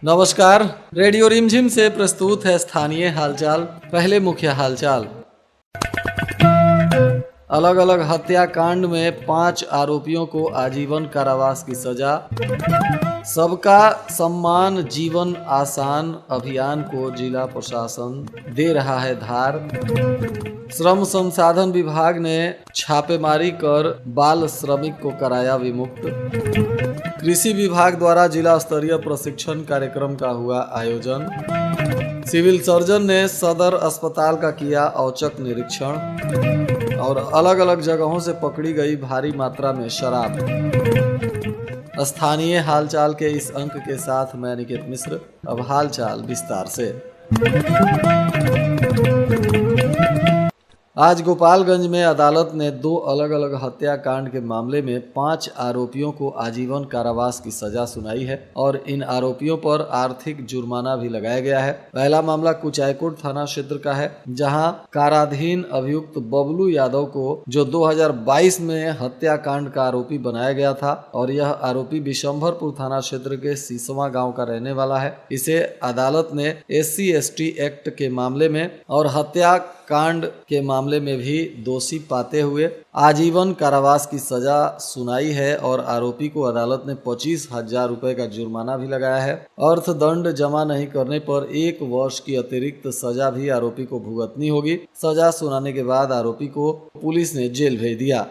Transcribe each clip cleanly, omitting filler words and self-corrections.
नमस्कार। रेडियो रिमझिम से प्रस्तुत है स्थानीय हालचाल। पहले मुख्य हालचाल। अलग अलग हत्याकांड में 5 आरोपियों को आजीवन कारावास की सजा। सबका सम्मान जीवन आसान अभियान को जिला प्रशासन दे रहा है धार। श्रम संसाधन विभाग ने छापेमारी कर बाल श्रमिक को कराया विमुक्त। कृषि विभाग द्वारा जिला स्तरीय प्रशिक्षण कार्यक्रम का हुआ आयोजन। सिविल सर्जन ने सदर अस्पताल का किया औचक निरीक्षण। और अलग अलग जगहों से पकड़ी गई भारी मात्रा में शराब। स्थानीय हालचाल के इस अंक के साथ मैं निकेत मिश्र। अब हालचाल विस्तार से। आज गोपालगंज में अदालत ने 2 अलग अलग हत्याकांड के मामले में 5 आरोपियों को आजीवन कारावास की सजा सुनाई है और इन आरोपियों पर आर्थिक जुर्माना भी लगाया गया है। पहला मामला कुचायकोट थाना क्षेत्र का है, जहां काराधीन अभियुक्त बबलू यादव को जो 2022 में हत्याकांड का आरोपी बनाया गया था और यह आरोपी बिशंभरपुर थाना क्षेत्र के सीसवा गाँव का रहने वाला है। इसे अदालत ने SC/ST एक्ट के मामले में और हत्या कांड के मामले में भी दोषी पाते हुए आजीवन कारावास की सजा सुनाई है और आरोपी को अदालत ने 25,000 रुपए का जुर्माना भी लगाया है। अर्थदंड जमा नहीं करने पर 1 वर्ष की अतिरिक्त सजा भी आरोपी को भुगतनी होगी। सजा सुनाने के बाद आरोपी को पुलिस ने जेल भेज दिया।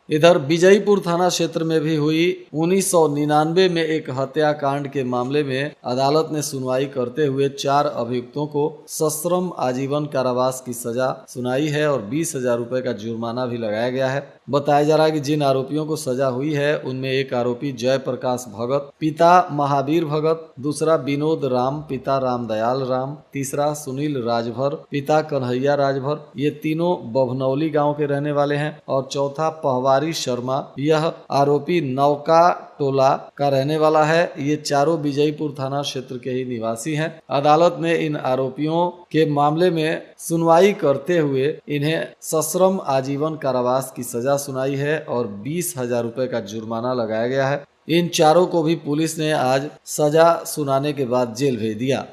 इधर विजयपुर थाना क्षेत्र में भी हुई 1999 में एक हत्याकांड के मामले में अदालत ने सुनवाई करते हुए 4 अभियुक्तों को सश्रम आजीवन कारावास की सजा सुनाई है और 20,000 रुपए का जुर्माना भी लगाया गया है। बताया जा रहा है कि जिन आरोपियों को सजा हुई है उनमें एक आरोपी जयप्रकाश भगत, पिता महावीर भगत, दूसरा विनोद राम, पिता रामदयाल राम, तीसरा सुनील राजभर, पिता कन्हैया राजभर। ये तीनों बभनौली गांव के रहने वाले हैं और चौथा पहवारी शर्मा, यह आरोपी नौका टोला का रहने वाला है। ये चारों विजयपुर थाना क्षेत्र के ही निवासी हैं। अदालत ने इन आरोपियों के मामले में सुनवाई करते हुए इन्हें सश्रम आजीवन कारावास की सजा सुनाई है और 20,000 रुपए का जुर्माना लगाया गया है। इन चारों को भी पुलिस ने आज सजा सुनाने के बाद जेल भेज दिया।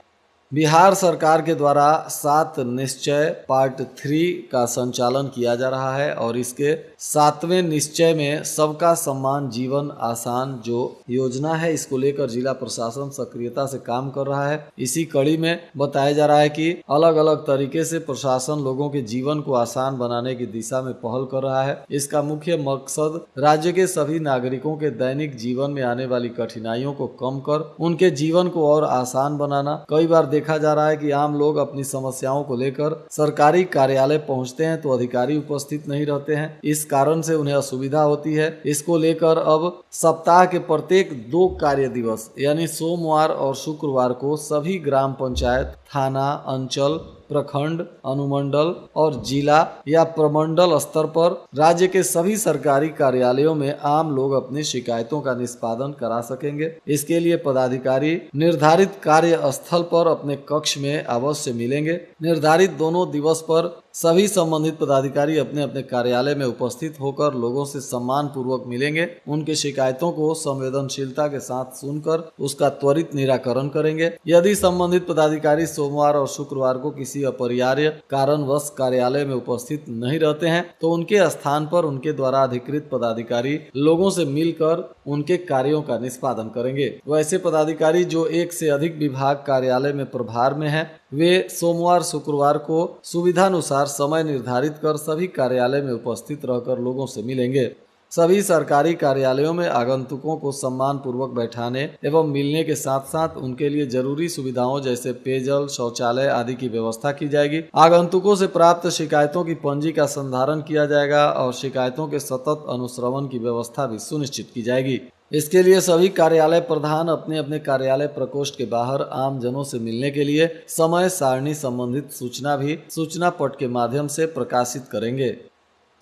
बिहार सरकार के द्वारा 7 निश्चय पार्ट 3 का संचालन किया जा रहा है और इसके 7वें निश्चय में सबका सम्मान जीवन आसान जो योजना है, इसको लेकर जिला प्रशासन सक्रियता से काम कर रहा है। इसी कड़ी में बताया जा रहा है कि अलग अलग तरीके से प्रशासन लोगों के जीवन को आसान बनाने की दिशा में पहल कर रहा है। इसका मुख्य मकसद राज्य के सभी नागरिकों के दैनिक जीवन में आने वाली कठिनाइयों को कम कर उनके जीवन को और आसान बनाना। कई बार देखा जा रहा है कि आम लोग अपनी समस्याओं को लेकर सरकारी कार्यालय पहुंचते हैं तो अधिकारी उपस्थित नहीं रहते हैं। इस कारण से उन्हें असुविधा होती है। इसको लेकर अब सप्ताह के प्रत्येक 2 कार्य दिवस यानी सोमवार और शुक्रवार को सभी ग्राम पंचायत, थाना, अंचल, प्रखंड, अनुमंडल और जिला या प्रमंडल स्तर पर राज्य के सभी सरकारी कार्यालयों में आम लोग अपनी शिकायतों का निष्पादन करा सकेंगे। इसके लिए पदाधिकारी निर्धारित कार्य स्थल पर अपने कक्ष में अवश्य मिलेंगे। निर्धारित दोनों दिवस पर सभी संबंधित पदाधिकारी अपने अपने कार्यालय में उपस्थित होकर लोगों से सम्मान पूर्वक मिलेंगे। उनके शिकायतों को संवेदनशीलता के साथ सुनकर उसका त्वरित निराकरण करेंगे। यदि संबंधित पदाधिकारी सोमवार और शुक्रवार को किसी अपरिहार्य कारणवश कार्यालय में उपस्थित नहीं रहते हैं तो उनके स्थान पर उनके द्वारा अधिकृत पदाधिकारी लोगों से मिलकर उनके कार्यों का निष्पादन करेंगे। वैसे पदाधिकारी जो 1 से अधिक विभाग कार्यालय में प्रभार में हैं, वे सोमवार शुक्रवार को सुविधानुसार समय निर्धारित कर सभी कार्यालय में उपस्थित रहकर लोगों से मिलेंगे। सभी सरकारी कार्यालयों में आगंतुकों को सम्मान पूर्वक बैठाने एवं मिलने के साथ साथ उनके लिए जरूरी सुविधाओं जैसे पेयजल, शौचालय आदि की व्यवस्था की जाएगी। आगंतुकों से प्राप्त शिकायतों की पंजी का संधारण किया जाएगा और शिकायतों के सतत अनुश्रवण की व्यवस्था भी सुनिश्चित की जाएगी। इसके लिए सभी कार्यालय प्रधान अपने अपने कार्यालय प्रकोष्ठ के बाहर आम जनों से मिलने के लिए समय सारणी संबंधित सूचना भी सूचना पट के माध्यम से प्रकाशित करेंगे।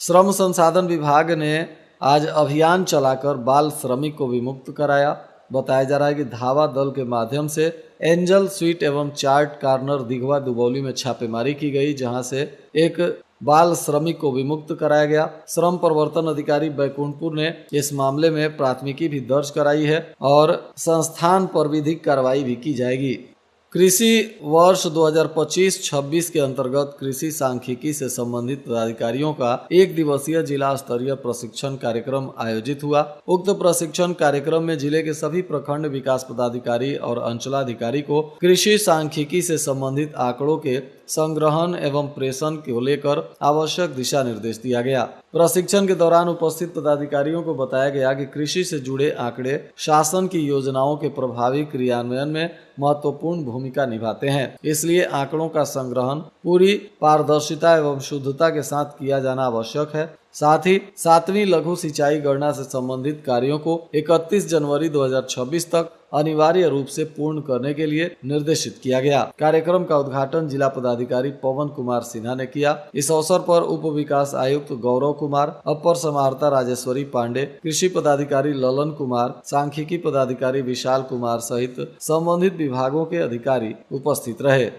श्रम संसाधन विभाग ने आज अभियान चलाकर बाल श्रमिक को विमुक्त कराया। बताया जा रहा है कि धावा दल के माध्यम से एंजल स्वीट एवं चार्ट कार्नर दिघवा दुबौली में छापेमारी की गई, जहां से एक बाल श्रमिक को विमुक्त कराया गया। श्रम प्रवर्तन अधिकारी बैकुंठपुर ने इस मामले में प्राथमिकी भी दर्ज कराई है और संस्थान पर विधिक कार्रवाई भी की जाएगी। कृषि वर्ष 2025-26 के अंतर्गत कृषि सांख्यिकी से संबंधित पदाधिकारियों का एक दिवसीय जिला स्तरीय प्रशिक्षण कार्यक्रम आयोजित हुआ। उक्त प्रशिक्षण कार्यक्रम में जिले के सभी प्रखंड विकास पदाधिकारी और अंचलाधिकारी को कृषि सांख्यिकी से संबंधित आंकड़ों के संग्रहण एवं प्रेषण को लेकर आवश्यक दिशा निर्देश दिया गया। प्रशिक्षण के दौरान उपस्थित पदाधिकारियों को बताया गया कि कृषि से जुड़े आंकड़े शासन की योजनाओं के प्रभावी क्रियान्वयन में महत्वपूर्ण भूमिका निभाते हैं, इसलिए आंकड़ों का संग्रहण पूरी पारदर्शिता एवं शुद्धता के साथ किया जाना आवश्यक है। साथ ही 7वीं लघु सिंचाई गणना से संबंधित कार्यों को 31 जनवरी 2026 तक अनिवार्य रूप से पूर्ण करने के लिए निर्देशित किया गया। कार्यक्रम का उद्घाटन जिला पदाधिकारी पवन कुमार सिन्हा ने किया। इस अवसर पर उप विकास आयुक्त गौरव कुमार, अपर समाहर्ता राजेश्वरी पांडे, कृषि पदाधिकारी ललन कुमार, सांख्यिकी पदाधिकारी विशाल कुमार सहित संबंधित विभागों के अधिकारी उपस्थित रहे।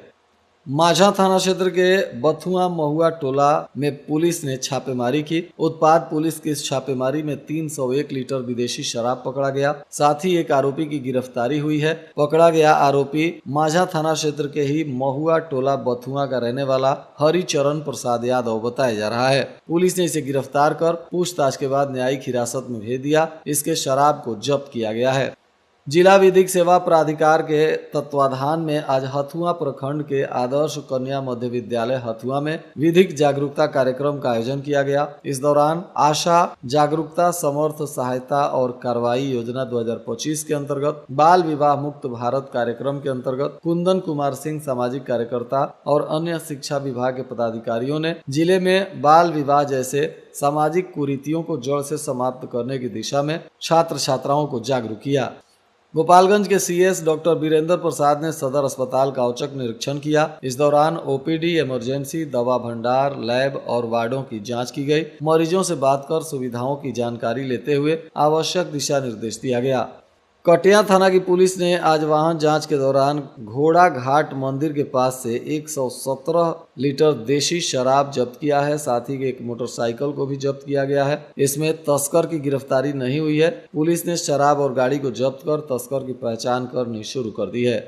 माझा थाना क्षेत्र के बथुआ महुआ टोला में पुलिस ने छापेमारी की। उत्पाद पुलिस की इस छापेमारी में 301 लीटर विदेशी शराब पकड़ा गया। साथ ही एक आरोपी की गिरफ्तारी हुई है। पकड़ा गया आरोपी माझा थाना क्षेत्र के ही महुआ टोला बथुआ का रहने वाला हरिचरण प्रसाद यादव बताया जा रहा है। पुलिस ने इसे गिरफ्तार कर पूछताछ के बाद न्यायिक हिरासत में भेज दिया। इसके शराब को जब्त किया गया है। जिला विधिक सेवा प्राधिकार के तत्वाधान में आज हथुआ प्रखंड के आदर्श कन्या मध्य विद्यालय हथुआ में विधिक जागरूकता कार्यक्रम का आयोजन किया गया। इस दौरान आशा जागरूकता समर्थ सहायता और कार्रवाई योजना 2025 के अंतर्गत बाल विवाह मुक्त भारत कार्यक्रम के अंतर्गत कुंदन कुमार सिंह सामाजिक कार्यकर्ता और अन्य शिक्षा विभाग के पदाधिकारियों ने जिले में बाल विवाह जैसे सामाजिक कुरीतियों को जड़ से समाप्त करने की दिशा में छात्र छात्राओं को जागरूक किया। गोपालगंज के सीएस डॉक्टर वीरेंद्र प्रसाद ने सदर अस्पताल का औचक निरीक्षण किया। इस दौरान ओपीडी, इमरजेंसी, दवा भंडार, लैब और वार्डों की जांच की गई। मरीजों से बात कर सुविधाओं की जानकारी लेते हुए आवश्यक दिशा निर्देश दिया गया। कटिया थाना की पुलिस ने आज वाहन जांच के दौरान घोड़ा घाट मंदिर के पास से 117 लीटर देशी शराब जब्त किया है। साथ ही एक मोटरसाइकिल को भी जब्त किया गया है। इसमें तस्कर की गिरफ्तारी नहीं हुई है। पुलिस ने शराब और गाड़ी को जब्त कर तस्कर की पहचान करनी शुरू कर दी है।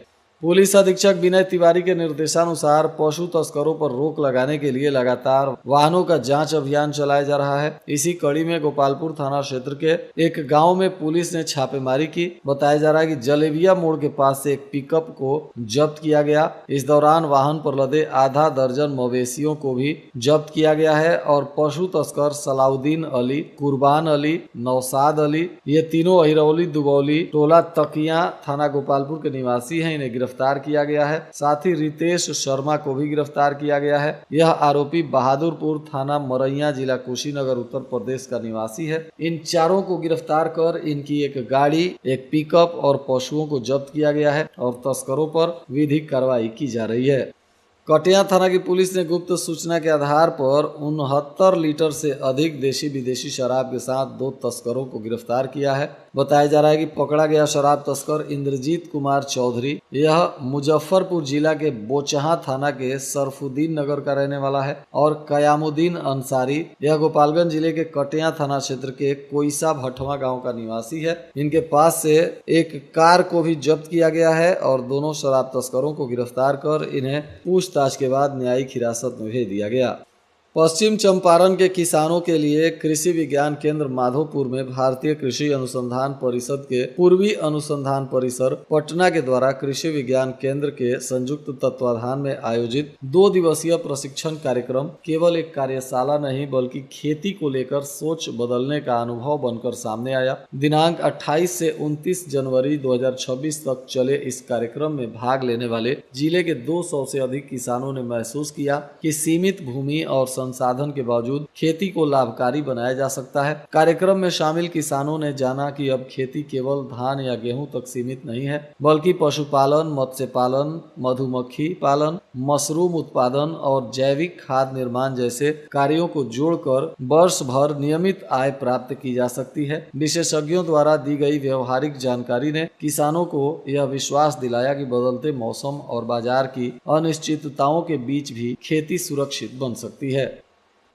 पुलिस अधीक्षक विनय तिवारी के निर्देशानुसार पशु तस्करों पर रोक लगाने के लिए लगातार वाहनों का जांच अभियान चलाया जा रहा है। इसी कड़ी में गोपालपुर थाना क्षेत्र के एक गांव में पुलिस ने छापेमारी की। बताया जा रहा है कि जलेबिया मोड़ के पास से एक पिकअप को जब्त किया गया। इस दौरान वाहन पर लदे आधा दर्जन मवेशियों को भी जब्त किया गया है और पशु तस्कर सलाउद्दीन अली, कुर्बान अली, नौसाद अली, ये तीनों अहिरौली दुबौली टोला तकिया थाना गोपालपुर के निवासी हैं। इन्हें गिरफ्तार किया गया है। साथ ही रितेश शर्मा को भी गिरफ्तार किया गया है। यह आरोपी बहादुरपुर थाना मरैया जिला कुशीनगर उत्तर प्रदेश का निवासी है। इन चारों को गिरफ्तार कर इनकी एक गाड़ी, एक पिकअप और पशुओं को जब्त किया गया है और तस्करों पर विधिक कार्रवाई की जा रही है। कटिया थाना की पुलिस ने गुप्त सूचना के आधार पर 69 लीटर से अधिक देशी विदेशी शराब के साथ 2 तस्करों को गिरफ्तार किया है। बताया जा रहा है कि पकड़ा गया शराब तस्कर इंद्रजीत कुमार चौधरी, यह मुजफ्फरपुर जिला के बोचहा थाना के सरफुद्दीन नगर का रहने वाला है और कयामुद्दीन अंसारी, यह गोपालगंज जिले के कटिया थाना क्षेत्र के कोईसा भटवा गांव का निवासी है। इनके पास से एक कार को भी जब्त किया गया है और दोनों शराब तस्करों को गिरफ्तार कर इन्हें पूछताछ के बाद न्यायिक हिरासत में भेज दिया गया। पश्चिम चंपारण के किसानों के लिए कृषि विज्ञान केंद्र माधोपुर में भारतीय कृषि अनुसंधान परिषद के पूर्वी अनुसंधान परिसर पटना के द्वारा कृषि विज्ञान केंद्र के संयुक्त तत्वाधान में आयोजित 2 दिवसीय प्रशिक्षण कार्यक्रम केवल एक कार्यशाला नहीं बल्कि खेती को लेकर सोच बदलने का अनुभव बनकर सामने आया। दिनांक 28 से 29 जनवरी 2026 तक चले इस कार्यक्रम में भाग लेने वाले जिले के 200 से अधिक किसानों ने महसूस किया कि सीमित भूमि और संसाधन के बावजूद खेती को लाभकारी बनाया जा सकता है। कार्यक्रम में शामिल किसानों ने जाना कि अब खेती केवल धान या गेहूं तक सीमित नहीं है बल्कि पशुपालन, मत्स्य पालन, मधुमक्खी पालन, मशरूम उत्पादन और जैविक खाद निर्माण जैसे कार्यों को जोड़कर वर्ष भर नियमित आय प्राप्त की जा सकती है। विशेषज्ञों द्वारा दी गई व्यवहारिक जानकारी ने किसानों को यह विश्वास दिलाया कि बदलते मौसम और बाजार की अनिश्चितताओं के बीच भी खेती सुरक्षित बन सकती है।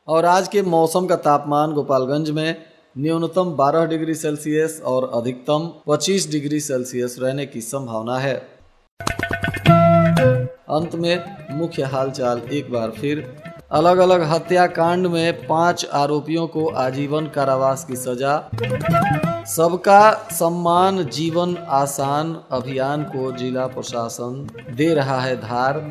और आज के मौसम का तापमान गोपालगंज में न्यूनतम 12 डिग्री सेल्सियस और अधिकतम 25 डिग्री सेल्सियस रहने की संभावना है। अंत में मुख्य हालचाल एक बार फिर। अलग अलग हत्याकांड में 5 आरोपियों को आजीवन कारावास की सजा। सबका सम्मान जीवन आसान अभियान को जिला प्रशासन दे रहा है धार।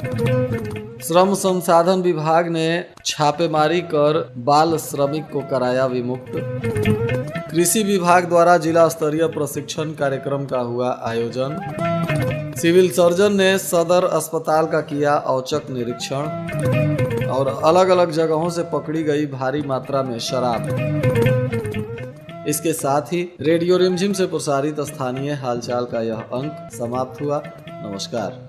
श्रम संसाधन विभाग ने छापेमारी कर बाल श्रमिक को कराया विमुक्त। कृषि विभाग द्वारा जिला स्तरीय प्रशिक्षण कार्यक्रम का हुआ आयोजन। सिविल सर्जन ने सदर अस्पताल का किया औचक निरीक्षण। और अलग अलग जगहों से पकड़ी गई भारी मात्रा में शराब। इसके साथ ही रेडियो रिमझिम से प्रसारित स्थानीय हालचाल का यह अंक समाप्त हुआ। नमस्कार।